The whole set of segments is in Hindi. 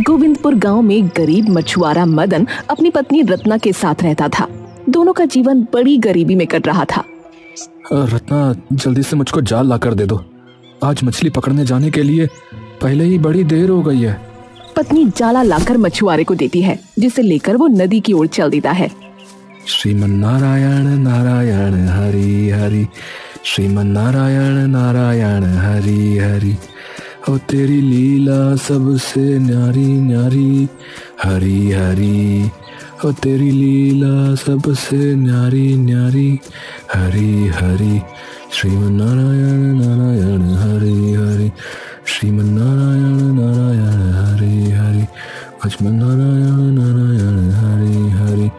गोविंदपुर गांव में एक गरीब मछुआरा मदन अपनी पत्नी रत्ना के साथ रहता था। दोनों का जीवन बड़ी गरीबी में कट रहा था। रत्ना, जल्दी से मुझको जाल लाकर दे दो। आज मछली पकड़ने जाने के लिए पहले ही बड़ी देर हो गई है। पत्नी जाला लाकर मछुआरे को देती है, जिसे लेकर वो नदी की ओर चल देता है। श्रीमन नारायण नारायण हरि हरि, श्रीमन नारायण नारायण हरि हरि। ओ तेरी लीला सबसे न्यारी न्यारी, हरि हरि। ओ तेरी लीला सबसे न्यारी न्यारी, हरि हरि। श्रीमन नारायण नारायण हरि हरि, श्रीमन नारायण नारायण हरि हरि, लक्ष्मण नारायण नारायण हरि हरि।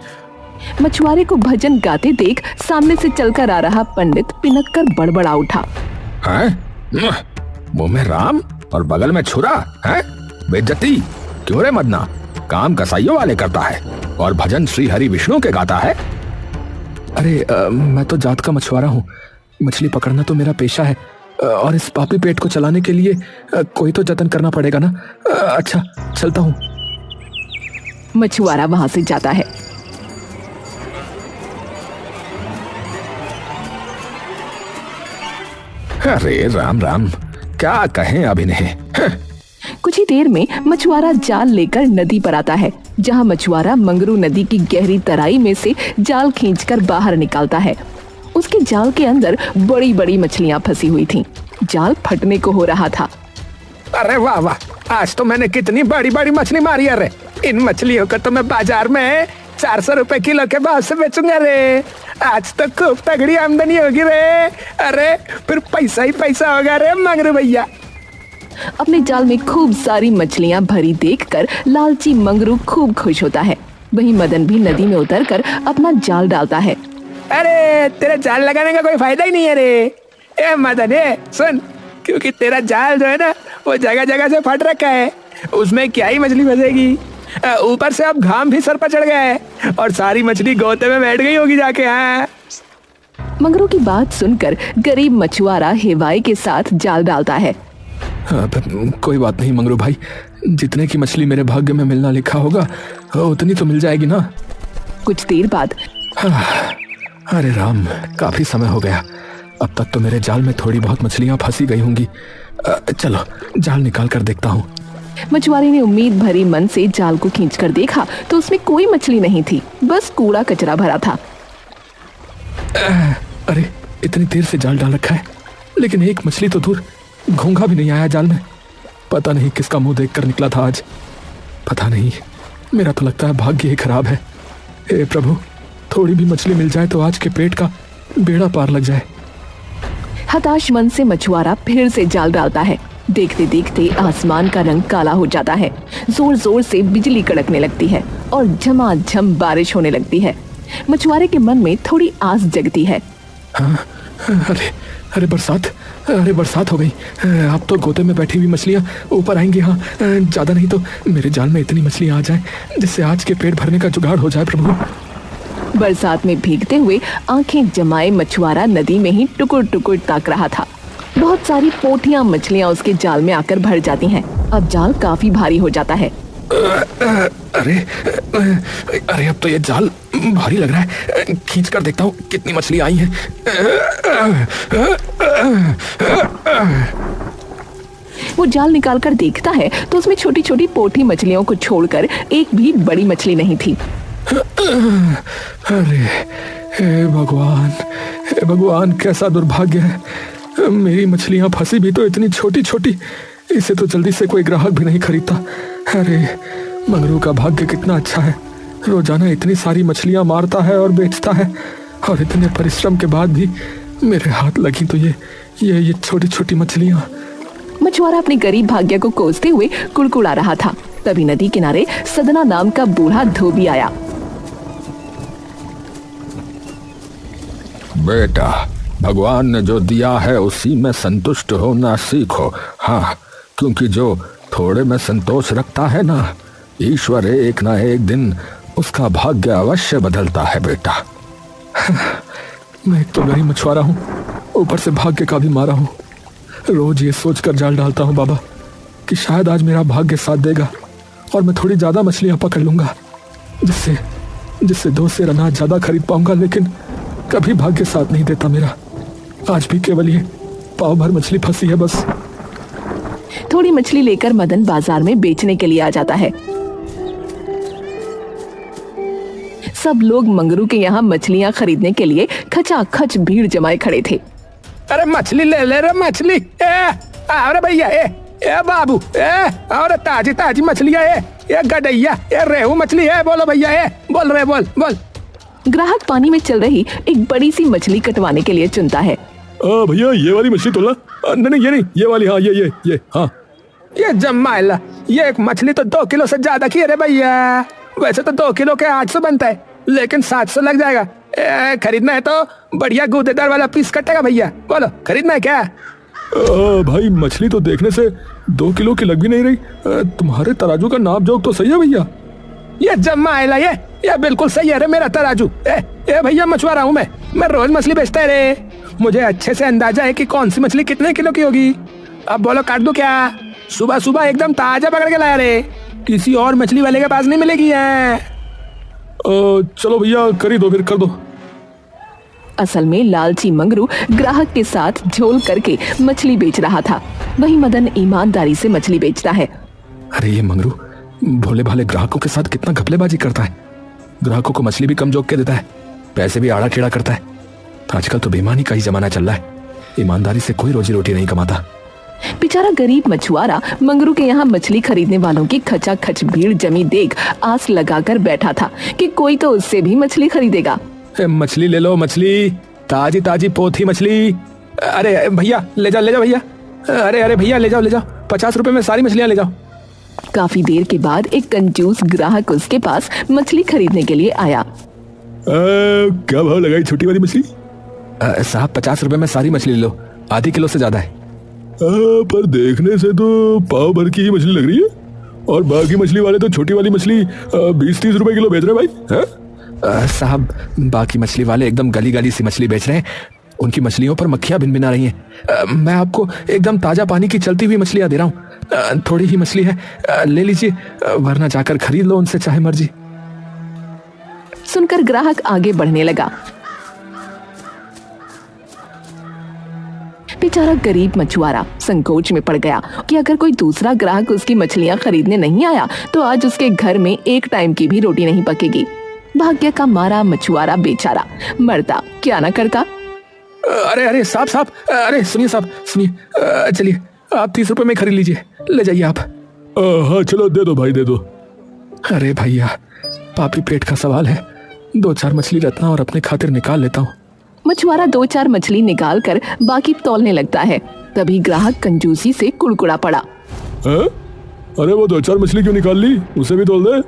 मछुआरे को भजन गाते देख सामने से चलकर आ रहा पंडित पिनक कर बड़बड़ा उठा। मुंह में राम और बगल में छुरा है? बेइज्जती क्यों रे मदना? काम कसाईयों वाले करता है और भजन श्री हरि विष्णु के गाता है। अरे मैं तो जात का मछुआरा हूँ। मछली पकड़ना तो मेरा पेशा है और इस पापी पेट को चलाने के लिए कोई तो जतन करना पड़ेगा ना। अच्छा, चलता हूँ। मछुआरा वहां से जाता है। अरे राम राम, क्या कहें अब इन्हें। कुछ ही देर में मछुआरा जाल लेकर नदी पर आता है, जहां मछुआरा मंगरू नदी की गहरी तराई में से जाल खींचकर बाहर निकालता है। उसके जाल के अंदर बड़ी बड़ी मछलियां फंसी हुई थीं। जाल फटने को हो रहा था। अरे वाह वाह, आज तो मैंने कितनी बड़ी बड़ी मछली मारी है रे। इन मछलियों को तो मैं बाजार में 400 रुपए किलो के भाव से बेचूंगा रे। आज तो खूब तगड़ी आमदनी होगी रे। अरे फिर पैसा ही पैसा होगा रे मंगरू भैया। अपने जाल में खूब सारी मछलियां भरी देखकर लालची मंगरू खूब खुश होता है। वहीं मदन भी नदी में उतरकर अपना जाल डालता है। अरे तेरे जाल लगाने का कोई फायदा ही नहीं है रे। ए मदन, सुन, क्योंकि तेरा जाल जो है ना वो जगह जगह से फट रखा है, उसमें क्या ही मछली फंसेगी। ऊपर से अब घाम भी सर पर चढ़ गया है और सारी मछली गोते में बैठ गई होगी जाके। हाँ, मंगरू की बात सुनकर गरीब मछुआरा हेवाई के साथ जाल डालता है। कोई बात नहीं मंगरू भाई, जितने की मछली मेरे भाग्य में मिलना लिखा होगा उतनी तो मिल जाएगी ना। कुछ देर बाद अरे राम, काफी समय हो गया। अब तक तो मेरे जाल में थोड़ी बहुत मछलियां फंसी गई होंगी। चलो जाल निकाल कर देखता हूँ। मछुआरे ने उम्मीद भरी मन से जाल को खींचकर देखा तो उसमें कोई मछली नहीं थी, बस कूड़ा कचरा भरा था। अरे इतनी देर से जाल डाल रखा है, लेकिन एक मछली तो दूर, घोंघा भी नहीं आया जाल में। पता नहीं किसका मुंह देखकर निकला था आज। पता नहीं, मेरा तो लगता है भाग्य ही खराब है। हे प्रभु, थोड़ी भी मछली मिल जाए तो आज के पेट का बेड़ा पार लग जाए। हताश मन से मछुआरा फिर से जाल डालता है। देखते देखते आसमान का रंग काला हो जाता है। जोर जोर से बिजली कड़कने लगती है और झमाझम बारिश होने लगती है। मछुआरे के मन में थोड़ी आस जगती है। अरे बरसात, अरे बरसात हो गई। अब तो गोते में बैठी हुई मछलियां ऊपर आएंगी। हाँ, ज्यादा नहीं तो मेरे जाल में इतनी मछलियां आ जाएं जिससे आज के पेट भरने का जुगाड़ हो जाए प्रभु। बरसात में भीगते हुए आंखें जमाए मछुआरा नदी में ही टुकुर टुकुर ताक रहा था। बहुत सारी पोठियां मछलियां उसके जाल में आकर भर जाती हैं। अब जाल काफी भारी हो जाता है। अरे अब तो ये जाल भारी लग रहा है। खींच कर देखता हूँ कितनी मछली आई हैं। वो जाल निकाल कर देखता है तो उसमें छोटी छोटी पोठी मछलियों को छोड़कर एक भी बड़ी मछली नहीं थी। अरे हे भगवान, कैसा दुर्भाग्य है। मेरी मछलियां फंसी भी तो इतनी छोटी छोटी, इसे तो जल्दी से कोई ग्राहक भी नहीं खरीदता। अरे मंगरू का भाग्य कितना अच्छा है, रोजाना इतनी सारी मछलियां मारता है और बेचता है, और इतने परिश्रम के बाद भी मेरे हाथ लगी तो ये छोटी छोटी मछलियां। मछुआरा अपने गरीब भाग्य को कोसते हुए कुड़कुड़ा रहा था। तभी नदी किनारे सदना नाम का बूढ़ा धोबी आया। बेटा, भगवान ने जो दिया है उसी में संतुष्ट होना सीखो। हाँ, क्योंकि जो थोड़े में संतोष रखता है ना, ईश्वर एक ना एक दिन उसका भाग्य अवश्य बदलता है बेटा। मैं एक तो गरीब मछुआरा हूँ, ऊपर से भाग्य का भी मारा हूँ। रोज ये सोचकर जाल डालता हूँ बाबा कि शायद आज मेरा भाग्य साथ देगा और मैं थोड़ी ज्यादा मछलियां पकड़ लूंगा, जिससे 2 सेर अनाज ज्यादा खरीद पाऊंगा। लेकिन कभी भाग्य साथ नहीं देता मेरा। आज भी केवल ये पाव भर मछली फंसी है बस। थोड़ी मछली लेकर मदन बाजार में बेचने के लिए आ जाता है। सब लोग मंगरू के यहाँ मछलियाँ खरीदने के लिए खचाखच भीड़ जमाए खड़े थे। अरे मछली ले ले रे मछली, अरे भैया ए बाबू, और ताजी ताजी मछलियाँ, ये गडैया, ये रेहू मछली है, बोलो भैया, बोल रहे, बोल। ग्राहक पानी में चल रही एक बड़ी सी मछली कटवाने के लिए चुनता है। भैया ये वाली मछली तोला। नहीं ये नहीं, ये वाली, हाँ ये हाँ। ये जमाइला, ये एक मछली तो 2 किलो से ज्यादा की है रे भैया। वैसे तो 2 किलो के 800 बनता है, लेकिन 700 लग जाएगा। खरीदना है तो बढ़िया गूदेदार वाला पीस कटेगा भैया, बोलो खरीदना है क्या? भाई मछली तो देखने से 2 किलो की लग भी नहीं रही। तुम्हारे तराजू का नाप जोक तो सही है भैया। ये जमाइला, ये बिल्कुल सही है रे मेरा तराजू। ए भैया मछुआरा हूँ मैं रोज मछली बेचता है रे। मुझे अच्छे से अंदाजा है कि कौन सी मछली कितने किलो की होगी। अब बोलो काट दूं क्या? सुबह सुबह एकदम ताजा पकड़ के लाया रे, किसी और मछली वाले के पास नहीं मिलेगी है। चलो भैया कर दो। असल में लालची मंगरू ग्राहक के साथ झोल करके मछली बेच रहा था। वही मदन ईमानदारी से मछली बेचता है। अरे ये मंगरू भोले भाले ग्राहकों के साथ कितना घपलेबाजी करता है। ग्राहकों को मछली भी कम जोक के देता है, पैसे भी आड़ा टेढ़ा करता है। आजकल तो बेईमानी का ही जमाना चल रहा है, ईमानदारी से कोई रोजी रोटी नहीं कमाता। बेचारा गरीब मछुआरा मंगरू के यहाँ मछली खरीदने वालों की खचाखच भीड़ जमी देख आस लगाकर बैठा था कि कोई तो उससे भी मछली खरीदेगा। मछली ले लो, मछली ताजी ताजी पोथी मछली। अरे भैया ले जाओ भैया। अरे भैया ले जाओ 50 रुपए में सारी मछलियाँ ले जाओ। काफी देर के बाद एक कंजूस ग्राहक उसके पास मछली खरीदने के लिए आया। क्या भाव लगाई छोटी वाली मछली? साहब 50 रुपए में सारी मछली ले लो, आधी किलो से ज्यादा है। पर देखने से तो पाव भर की ही मछली लग रही है, और बाकी मछली वाले तो छोटी वाली मछली 20-30 रुपए किलो बेच रहे भाई। साहब बाकी मछली वाले एकदम गली गली सी मछली बेच रहे हैं, उनकी मछलियों पर मक्खियां भिनभिना रही हैं। मैं आपको एकदम ताजा पानी की चलती हुई मछलियां दे रहा हूँ। थोड़ी ही मछली है, ले लीजिए, वरना जाकर खरीद लो उनसे चाहे मर्जी। सुनकर ग्राहक आगे बढ़ने लगा। बेचारा गरीब मछुआरा संकोच में पड़ गया कि अगर कोई दूसरा ग्राहक उसकी मछलियां खरीदने नहीं आया तो आज उसके घर में एक टाइम की भी रोटी नहीं पकेगी। भाग्य का मारा मछुआरा बेचारा मरता क्या न करता। अरे साहब, अरे सुनिए साहब, सुनिए, चलिए आप 30 रुपए में खरीद लीजिए, ले जाइए आप। हाँ चलो दे दो भाई, दे दो। अरे भैया पापी पेट का सवाल है, 2-4 मछली रत्ना और अपने खातिर निकाल लेता हूँ। मछुआरा 2-4 मछली निकाल कर बाकी तौलने लगता है। तभी ग्राहक कंजूसी से कुड़कुड़ा पड़ा। अरे वो 2-4 मछली क्यों निकाल ली, उसे भी तौल दे।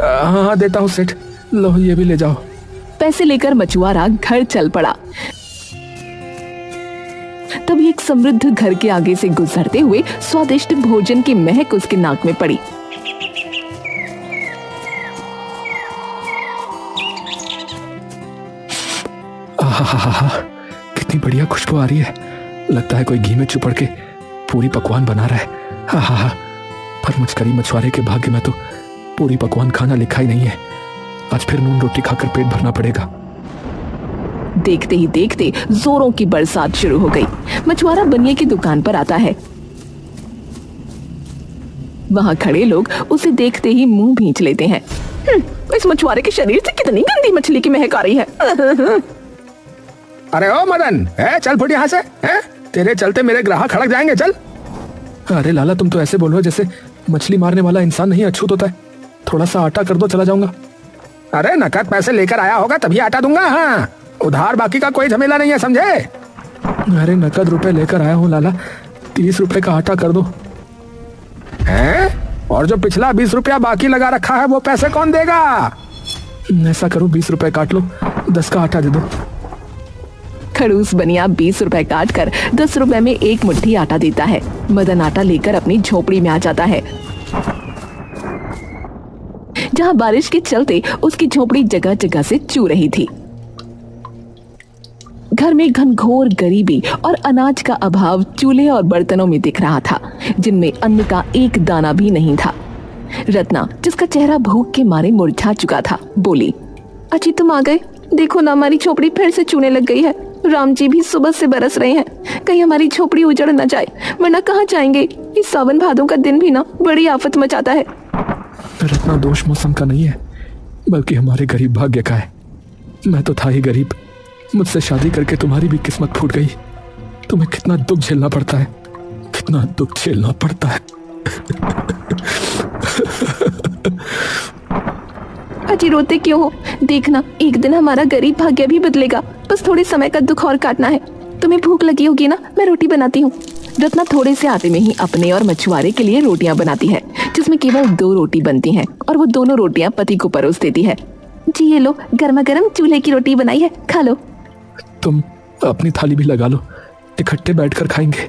हाँ देता हूँ सेठ, लो ये भी ले जाओ। पैसे लेकर मछुआरा घर चल पड़ा। तभी एक समृद्ध घर के आगे से गुजरते हुए स्वादिष्ट भोजन की महक उसके नाक में पड़ी। कितनी बढ़िया खुशबू आ रही है, लगता है कोई घी में चुपड़ के पूरी पकवान बना रहा है। पर मुझकरी मछुआरे के भाग्य में तो पूरी पकवान खाना लिखा ही नहीं है। आज फिर नून रोटी खाकर पेट भरना पड़ेगा। देखते ही देखते जोरों की बरसात शुरू हो गई। मछुआरा बनिए की दुकान पर आता है। वहां खड़े लोग उसे देखते ही मुंह भींच लेते हैं। इस मछुआरे के शरीर से कितनी गंदी मछली की महक आ रही है। अरे ओ मदन, चल फुट यहाँ से, तेरे चलते मेरे ग्राहक खड़क जाएंगे, चल। अरे लाला तुम तो ऐसे बोल रहे हो जैसे मछली मारने वाला इंसान नहीं अछूत होता है। थोड़ा सा आटा कर दो, चला जाऊंगा। अरे नकद पैसे लेकर आया होगा तभी आटा दूंगा। हाँ उधार बाकी का कोई झमेला नहीं है, समझे। अरे नकद रुपए लेकर आया हूँ लाला, 30 रुपए का आटा कर दो। और जो पिछला 20 रुपया बाकी लगा रखा है वो पैसे कौन देगा? ऐसा करो 20 रुपए काट लो, 10 का आटा दे दो। खड़ूस बनिया 20 रुपए काट कर 10 रुपए में एक मुट्ठी आटा देता है। मदन आटा लेकर अपनी झोपड़ी में आ जाता है, जहां बारिश के चलते उसकी झोपड़ी जगह जगह से चू रही थी। घर में घनघोर गरीबी और अनाज का अभाव चूल्हे और बर्तनों में दिख रहा था, जिनमें अन्न का एक दाना भी नहीं था। रत्ना, जिसका चेहरा भूख के मारे मुरझा चुका था, बोली, अजी तुम आ गए। देखो ना, हमारी झोपड़ी फिर से चूने लग गई है। राम जी भी सुबह से बरस रहे हैं, कहीं हमारी झोपड़ी उजड़ न जाए, वरना कहाँ जाएंगे। इस सावन भादों का दिन भी ना बड़ी आफत मचाता है। रत्ना, दोष मौसम का नहीं है, बल्कि हमारे गरीब भाग्य का है। मैं तो था ही गरीब, मुझसे शादी करके तुम्हारी भी किस्मत फूट गई। तुम्हें कितना दुख झेलना पड़ता है, कितना दुख झेलना पड़ता है। अजी रोते क्यों हो? देखना, एक दिन हमारा गरीब भाग्य भी बदलेगा। बस थोड़े समय का दुख और काटना है। तुम्हें भूख लगी होगी ना, मैं रोटी बनाती हूँ। रत्ना थोड़े से आटे में ही अपने और मछुआरे के लिए रोटियां बनाती है, जिसमें केवल 2 रोटी बनती हैं, और वो दोनों रोटियां पति को परोस देती है। जी ये लो, गर्मा गर्म चूल्हे की रोटी बनाई है, खा लो। तुम अपनी थाली भी लगा लो, इकट्ठे बैठकर खाएंगे।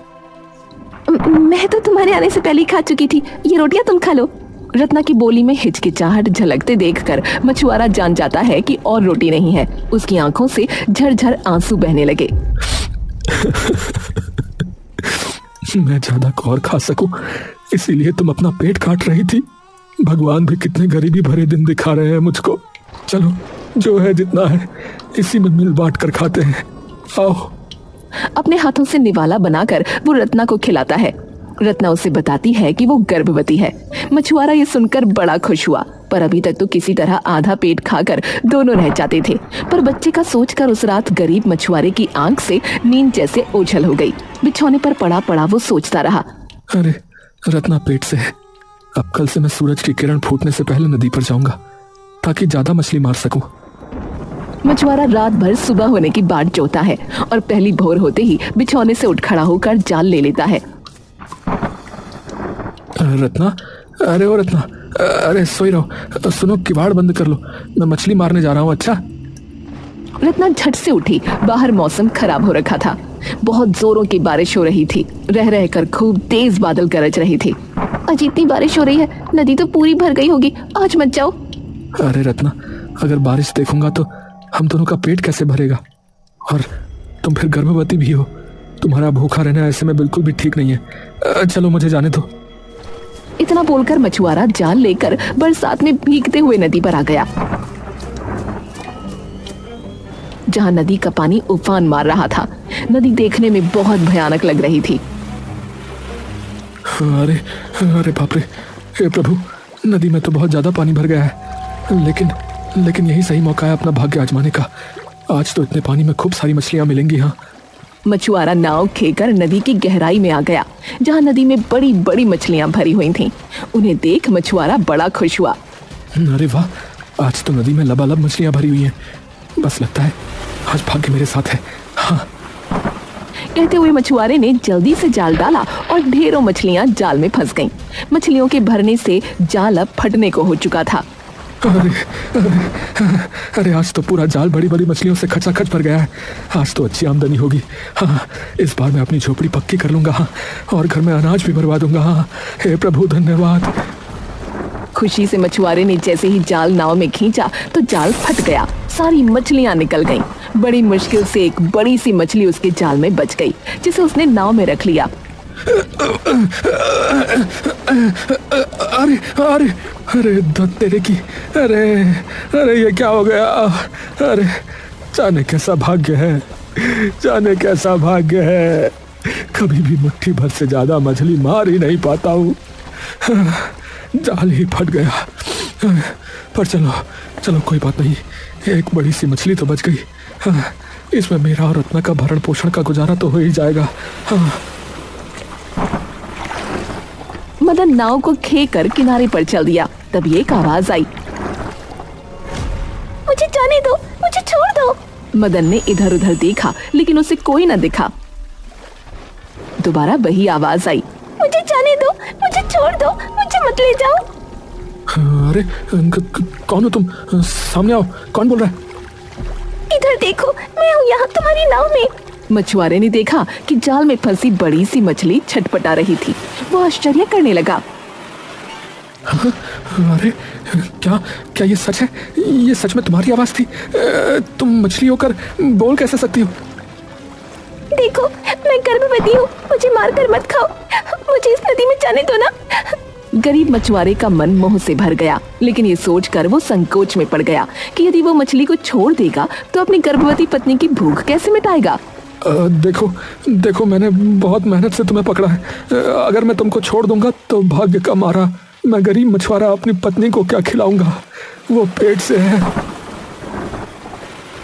मैं तो तुम्हारे आने से पहले ही खा चुकी थी, ये रोटियां तुम खा लो। रत्ना की बोली में हिचकिचाहट झलकते देखकर मछुआरा जान जाता है कि और रोटी नहीं है। उसकी आंखों से झरझर आंसू बहने लगे। मैं ज्यादा और खा सकूं, इसीलिए तुम अपना पेट काट रही थी। भगवान भी कितने गरीबी भरे दिन दिखा रहे हैं मुझको। चलो, जो है जितना है इसी में मिल बांट कर खाते हैं। आओ। अपने हाथों से निवाला बनाकर वो रत्ना को खिलाता है। रत्ना उसे बताती है कि वो गर्भवती है। मछुआरा ये सुनकर बड़ा खुश हुआ, पर अभी तक तो किसी तरह आधा पेट खाकर दोनों रह जाते थे। पर बच्चे का सोचकर उस रात गरीब मछुआरे की आंख से नींद जैसे ओझल हो गई। बिछौने पर पड़ा पड़ा वो सोचता रहा, अरे रत्ना पेट से है। अब कल से मैं सूरज की किरण फूटने से पहले नदी पर जाऊंगा, ताकि ज्यादा मछली मार सकूं। मछुआरा रात भर सुबह होने की बाट जोता है और पहली भोर होते ही बिछौने से उठ खड़ा होकर जाल ले लेता है। रत्ना, अरे ओ रत्ना, अरे सोई रहो। सुनो, किवाड़ बंद कर लो, मैं मछली मारने जा रहा हूँ। अच्छा। रत्ना झट से उठी। बाहर मौसम खराब हो रखा था, बहुत जोरों की बारिश हो रही थी। रह रह कर खूब तेज बादल गरज रहे थे। आज इतनी बारिश हो रही है, नदी तो पूरी भर गई होगी, आज मत जाओ। अरे रत्ना, अगर बारिश देखूंगा तो हम दोनों का पेट कैसे भरेगा? और तुम फिर गर्भवती भी हो, तुम्हारा भूखा रहना ऐसे में बिल्कुल भी ठीक नहीं है। चलो मुझे जाने दो। इतना बोलकर मछुआरा जाल लेकर बरसात में भीगते हुए नदी पर आ गया, जहां नदी का पानी उफान मार रहा था। नदी देखने में बहुत भयानक लग रही थी। अरे अरे बाप रे, हे प्रभु, नदी में तो बहुत ज्यादा पानी भर गया है। लेकिन यही सही मौका है अपना भाग्य आजमाने का। आज तो इतने पानी में खूब सारी मछलियां मिलेंगी। हाँ। मछुआरा नाव खेकर नदी की गहराई में आ गया, जहां नदी में बड़ी बड़ी मछलियां भरी हुई थीं। उन्हें देख मछुआरा बड़ा खुश हुआ। अरे वाह, आज तो नदी में लबालब मछलियां भरी हुई हैं। बस लगता है आज भाग्य मेरे साथ है। हाँ। कहते हुए मछुआरे ने जल्दी से जाल डाला और ढेरों मछलियां जाल में फंस गईं। मछलियों के भरने से जाल अब फटने को हो चुका था। अरे आज तो पूरा जाल बड़ी बड़ी मछलियों से खचाखच भर गया है। आज तो अच्छी आमदनी होगी। हाँ, इस बार मैं अपनी झोपड़ी पक्की कर लूंगा। हाँ, और घर में अनाज भी भरवा दूंगा। हाँ, हे प्रभु धन्यवाद। खुशी से मछुआरे ने जैसे ही जाल नाव में खींचा तो जाल फट गया, सारी मछलियां निकल गईं। बड़ी मुश्किल से एक बड़ी सी मछली उसके जाल में बच गई, जिसे उसने नाव में रख लिया। अरे अरे अरे दत्त तेरे की, अरे अरे ये क्या हो गया? अरे जाने कैसा भाग्य है, जाने कैसा भाग्य है। कभी भी मुट्ठी भर से ज्यादा मछली मार ही नहीं पाता हूँ। जाल ही फट गया। पर चलो चलो, कोई बात नहीं, एक बड़ी सी मछली तो बच गई। इसमें मेरा और रत्ना का भरण पोषण का गुजारा तो हो ही जाएगा। मदन नाव को खेकर किनारे पर चल दिया। तभी एक आवाज आई, मुझे जाने दो, मुझे छोड़ दो। मदन ने इधर उधर देखा, लेकिन उसे कोई न दिखा। दोबारा वही आवाज आई, मुझे जाने दो, मुझे छोड़ दो, मुझे मत ले जाओ। अरे कौन हो तुम? सामने आओ, कौन बोल रहा है? इधर देखो, मैं हूँ यहाँ तुम्हारी नाव में। मछुआरे ने देखा कि जाल में फंसी बड़ी सी मछली छटपटा रही थी। वो आश्चर्य करने लगा। अरे क्या क्या ये सच है? ये सच में तुम्हारी आवाज थी? तुम मछली होकर बोल कैसे सकती हो? देखो, मैं गर्भवती हूँ, मुझे मारकर मत खाओ, मुझे इस नदी में जाने दो ना। गरीब मछुआरे का मन मोह से भर गया, लेकिन ये सोचकर वो संकोच में पड़ गया कि यदि वो मछली को छोड़ देगा तो अपनी गर्भवती पत्नी की भूख कैसे मिटाएगा। देखो देखो, मैंने बहुत मेहनत से तुम्हें पकड़ा है। अगर मैं तुमको छोड़ दूंगा तो भाग्य का मारा मैं गरीब मछुआरा अपनी पत्नी को क्या खिलाऊंगा, वो पेट से है।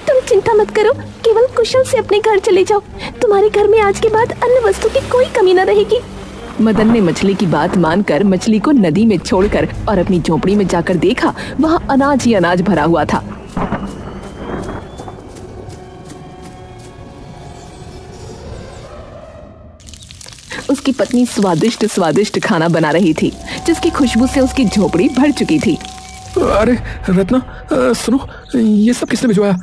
तुम चिंता मत करो, केवल कुशल से अपने घर चले जाओ। तुम्हारे घर में आज के बाद अन्न वस्तु की कोई कमी न रहेगी। मदन ने मछली की बात मानकर मछली को नदी में छोड़कर और अपनी झोपड़ी में जाकर देखा, वहाँ अनाज ही अनाज भरा हुआ था। उसकी पत्नी स्वादिष्ट स्वादिष्ट खाना बना रही थी, जिसकी खुशबू से उसकी झोपड़ी भर चुकी थी। अरे रत्ना, सुनो, ये सब किसने भिजवाया?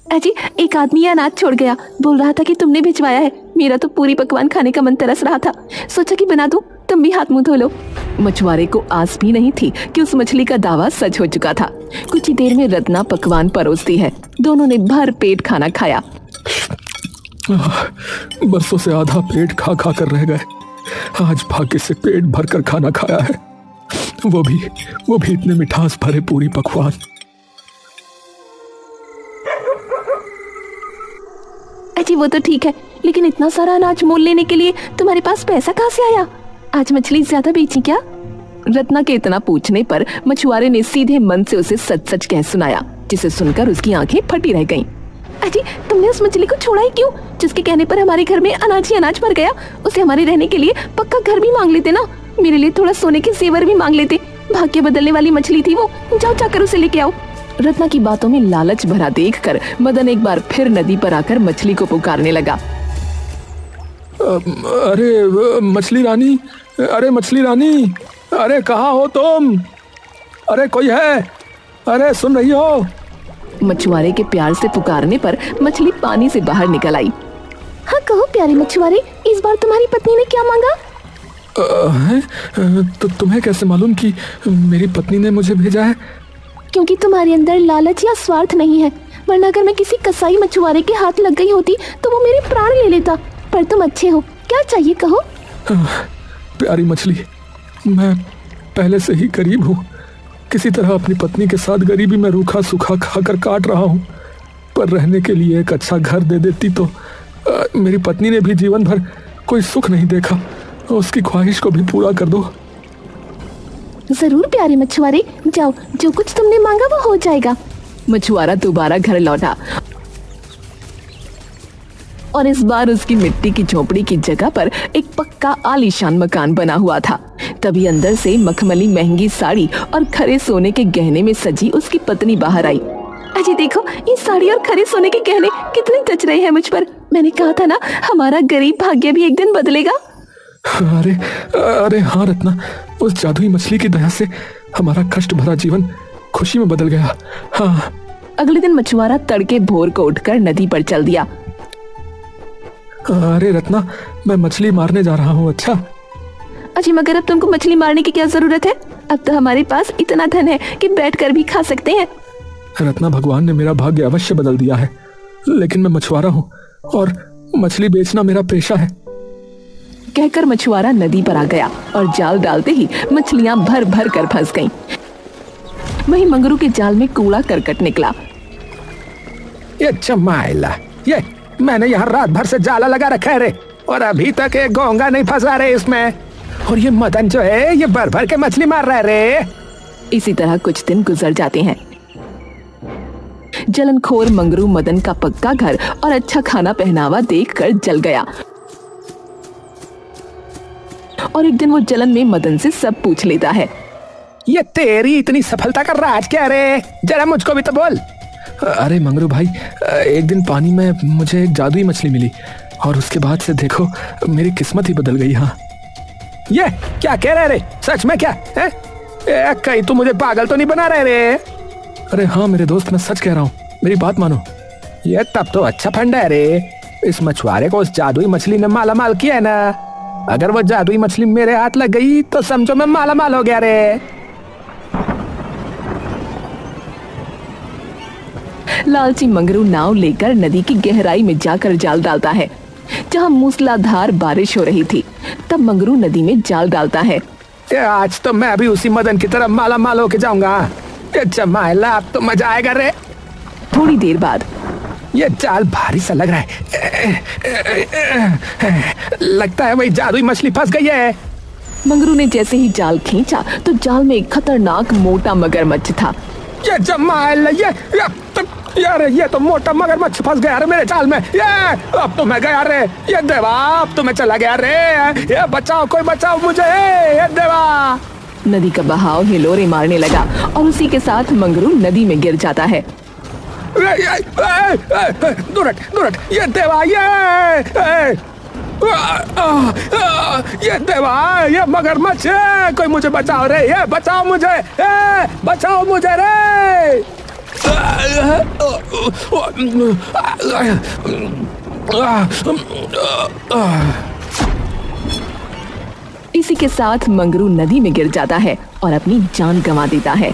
अजी, एक आदमी ये अनाज छोड़ गया, बोल रहा था कि तुमने भिजवाया है। मेरा तो पूरी पकवान खाने का मन तरस रहा था, सोचा कि बना दूं, तुम भी हाथ मुंह धो लो। मछुआरे को आस भी नहीं थी कि उस मछली का दावा सच हो चुका था। कुछ ही देर में रत्ना पकवान परोसती है। दोनों ने भर पेट खाना खाया। बरसों से आधा पेट खा खा कर रह गए, आज भाग्य से पेट भरकर खाना खाया है, वो भी इतने मिठास भरे पूरी पकवान। अजी, वो तो ठीक है, लेकिन इतना सारा अनाज मोल लेने के लिए तुम्हारे पास पैसा कहाँ से आया? आज मछली ज्यादा बेची क्या? रत्ना के इतना पूछने पर मछुआरे ने सीधे मन से उसे सच सच कह सुनाया, जिसे सुनकर उसकी आंखें फटी रह गईं। अजी, तुमने उस मछली को छोड़ा ही क्यों, जिसके कहने पर हमारे घर में अनाज ही अनाज भर गया? उसे हमारे रहने के लिए पक्का घर भी मांग लेते ना, मेरे लिए थोड़ा सोने के जेवर भी मांग लेते। भाग्य बदलने वाली मछली थी वो, जाओ जाकर उसे लेके आओ। रत्ना की बातों में लालच भरा देखकर मदन एक बार फिर नदी पर आकर मछली को पुकारने लगा। अरे मछली रानी, अरे मछली रानी, अरे कहाँ हो तुम? अरे कोई है? अरे सुन रही हो? मछुआरे के प्यार से पुकारने पर मछली पानी से बाहर निकल आई। हाँ कहो प्यारे मछुआरे, इस बार तुम्हारी पत्नी ने क्या मांगा? तो तुम्हें कैसे मालूम कि मेरी पत्नी ने मुझे भेजा है? क्योंकि तुम्हारे अंदर लालच या स्वार्थ नहीं है, वरना अगर मैं किसी कसाई मछुआरे के हाथ लग गई होती तो वो मेरे प्राण ले लेता। पर तुम अच्छे हो, क्या चाहिए कहो। प्यारी मछली, मैं पहले से ही गरीब हूँ, किसी तरह अपनी पत्नी के साथ गरीबी में रूखा सूखा खाकर काट रहा हूँ, पर रहने के लिए एक अच्छा घर दे देती तो मेरी पत्नी ने भी जीवन भर कोई सुख नहीं देखा, उसकी ख्वाहिश को भी पूरा कर दो। जरूर प्यारे मछुआरे, जाओ, जो कुछ तुमने मांगा वो हो जाएगा। मछुआरा दोबारा घर लौटा और इस बार उसकी मिट्टी की झोपड़ी की जगह पर एक पक्का आलीशान मकान बना हुआ था। तभी अंदर से मखमली महंगी साड़ी और खरे सोने के गहने में सजी उसकी पत्नी बाहर आई। अजी देखो, ये साड़ी और खरे सोने के गहने कितने जच रहे हैं मुझ पर। मैंने कहा था ना, हमारा गरीब भाग्य भी एक दिन बदलेगा। अरे अरे हाँ रत्ना, उस जादुई मछली की दया से हमारा कष्ट भरा जीवन खुशी में बदल गया। हाँ। अगले दिन मछुआरा तड़के भोर को उठकर नदी पर चल दिया। अरे रत्ना, मैं मछली मारने जा रहा हूँ। अच्छा अजी, मगर अब तुमको मछली मारने की क्या जरूरत है? अब तो हमारे पास इतना धन है कि बैठकर भी खा सकते हैं। रत्ना, भगवान ने मेरा भाग्य अवश्य बदल दिया है, लेकिन मैं मछुआरा हूँ और मछली बेचना मेरा पेशा है। कहकर मछुआरा नदी पर आ गया और जाल डालते ही मछलियां भर भर कर फंस गईं। वहीं मंगरू के जाल में कूड़ा करकट निकला। ये चमाइला, ये मैंने यहाँ रात भर से जाला लगा रखा है रे, और अभी तक एक घोंगा नहीं फंसा रे इसमें। और ये मदन जो है, ये भर भर के मछली मार रहा है रे। इसी तरह कुछ दिन गुजर जाते हैं। जलनखोर मंगरू मदन का पक्का घर और अच्छा खाना पहनावा देखकर जल गया और एक दिन वो जलन में मदन से सब पूछ लेता है। ये तेरी इतनी सफलता का राज क्या रे, जरा मुझको भी तो बोल। अरे मंगरू भाई, एक दिन पानी में मुझे एक जादुई मछली मिली और उसके बाद से देखो मेरी किस्मत ही बदल गई। हाँ। ये क्या कह रहे रे, सच में क्या है? कहीं तू मुझे पागल तो नहीं बना रहे रे? अरे हाँ मेरे दोस्त, मैं सच कह रहा हूँ, मेरी बात मानो। ये तब तो अच्छा फंडा है रे, इस मछुआरे को उस जादुई मछली ने माला माल किया है ना। अगर वो जादुई मछली मेरे हाथ लग गई तो समझो मैं माला माल हो गया रे। लालची मंगरू नाव लेकर नदी की गहराई में जाकर जाल डालता है। जहां मूसलाधार बारिश हो रही थी, तब मंगरू नदी में जाल डालता है। ये आज तो मैं भी उसी मदन की तरफ माला माल होके जाऊंगा। ये चमाइला अब तो मजा आएगा रे। थोड़ी देर बाद ये जाल भारी सा लग रहा है। लगता है वही जादुई मछली फंस गई है। मंगरू ने जैसे ही जाल खींचा तो जाल में एक खतरनाक मोटा मगरमच्छ था। ये जमाइला यार ये तो मोटा मगरमच्छ फंस गया रे मेरे जाल में। ये अब तो मैं गया रे। ये देवा अब तो मैं चला गया रे। ये बचाओ, कोई बचाओ मुझे। ये देवा। नदी का बहाव हिलोरे मारने लगा और उसी के साथ मंगरू नदी में गिर जाता है। दूर हट, ये देवा ये देवा, ये मगरमच्छ, कोई मुझे बचाओ रे। ये बचाओ मुझे, बचाओ मुझे रे। इसी के साथ मंगरू नदी में गिर जाता है और अपनी जान गंवा देता है।